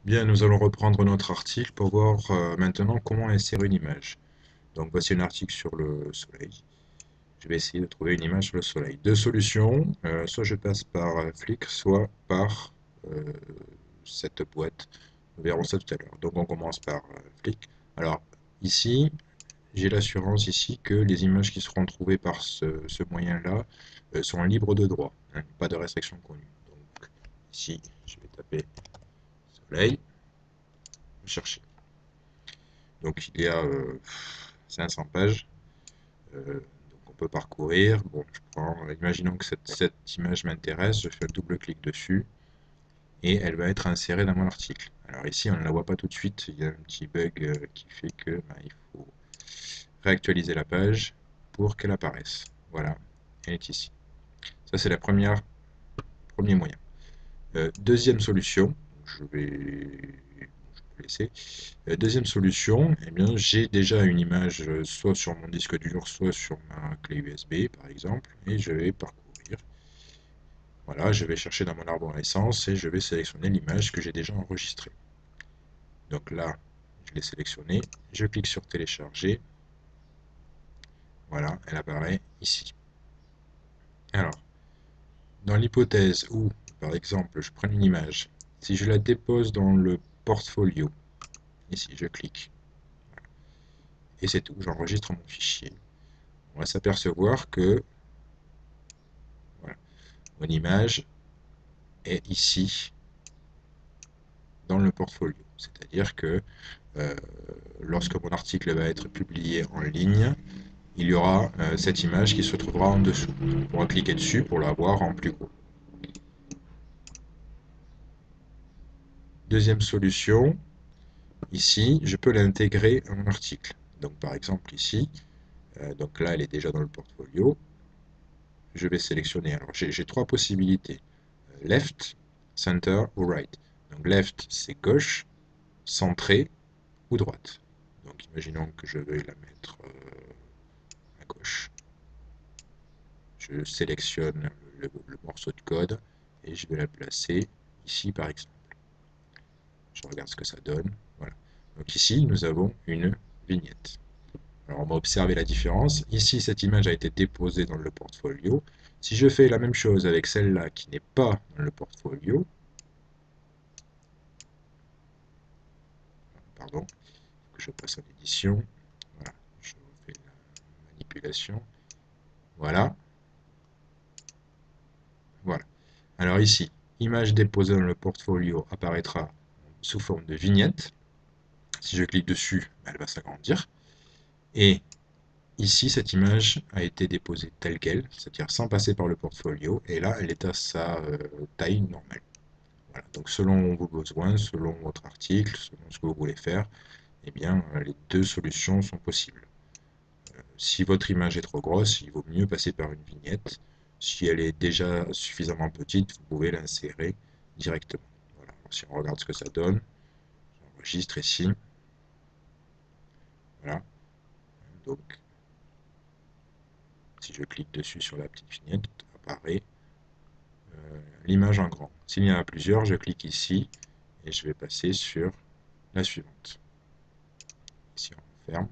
Bien, nous allons reprendre notre article pour voir maintenant comment insérer une image. Donc voici un article sur le soleil. Je vais essayer de trouver une image sur le soleil. Deux solutions, soit je passe par Flickr, soit par euh, cette boîte. Nous verrons ça tout à l'heure. Donc on commence par Flickr. Alors ici, j'ai l'assurance ici que les images qui seront trouvées par ce moyen-là sont libres de droit, hein, pas de restriction connue. Donc ici, je vais taper soleil, chercher. Donc il y a 500 pages, donc on peut parcourir. Bon, imaginons que cette image m'intéresse, je fais un double clic dessus et elle va être insérée dans mon article. Alors ici on ne la voit pas tout de suite, il y a un petit bug qui fait que il faut réactualiser la page pour qu'elle apparaisse. Voilà, elle est ici. Ça c'est premier moyen. Deuxième solution, je vais laisser. Deuxième solution, eh bien, j'ai déjà une image soit sur mon disque dur, soit sur ma clé USB par exemple, et je vais parcourir. Voilà, je vais chercher dans mon arborescence et je vais sélectionner l'image que j'ai déjà enregistrée. Donc là, je l'ai sélectionnée, je clique sur télécharger. Voilà, elle apparaît ici. Alors, dans l'hypothèse où, par exemple, je prends une image, si je la dépose dans le portfolio, ici je clique, et c'est tout, j'enregistre mon fichier. On va s'apercevoir que voilà, mon image est ici dans le portfolio. C'est-à-dire que euh, lorsque mon article va être publié en ligne, il y aura cette image qui se trouvera en dessous. On pourra cliquer dessus pour la voir en plus gros. Deuxième solution, ici, je peux l'intégrer à mon article. Donc par exemple ici, donc là elle est déjà dans le portfolio, je vais sélectionner. Alors j'ai trois possibilités, left, center ou right. Donc left c'est gauche, centré ou droite. Donc imaginons que je vais la mettre à gauche. Je sélectionne le morceau de code et je vais la placer ici par exemple. Je regarde ce que ça donne. Voilà. Donc ici, nous avons une vignette. Alors on va observer la différence. Ici, cette image a été déposée dans le portfolio. Si je fais la même chose avec celle-là qui n'est pas dans le portfolio, pardon, il faut que je passe en édition. Voilà, je refais la manipulation. Voilà, voilà. Alors ici, image déposée dans le portfolio apparaîtra sous forme de vignette. Si je clique dessus, elle va s'agrandir. Et ici, cette image a été déposée telle qu'elle, c'est-à-dire sans passer par le portfolio. Et là, elle est à sa taille normale. Voilà. Donc selon vos besoins, selon votre article, selon ce que vous voulez faire, eh bien, les deux solutions sont possibles. Si votre image est trop grosse, il vaut mieux passer par une vignette. Si elle est déjà suffisamment petite, vous pouvez l'insérer directement. Voilà. Alors, si on regarde ce que ça donne, j'enregistre ici. Voilà. Donc, si je clique dessus sur la petite vignette, apparaît l'image en grand. S'il y en a plusieurs, je clique ici et je vais passer sur la suivante. Ici, on ferme.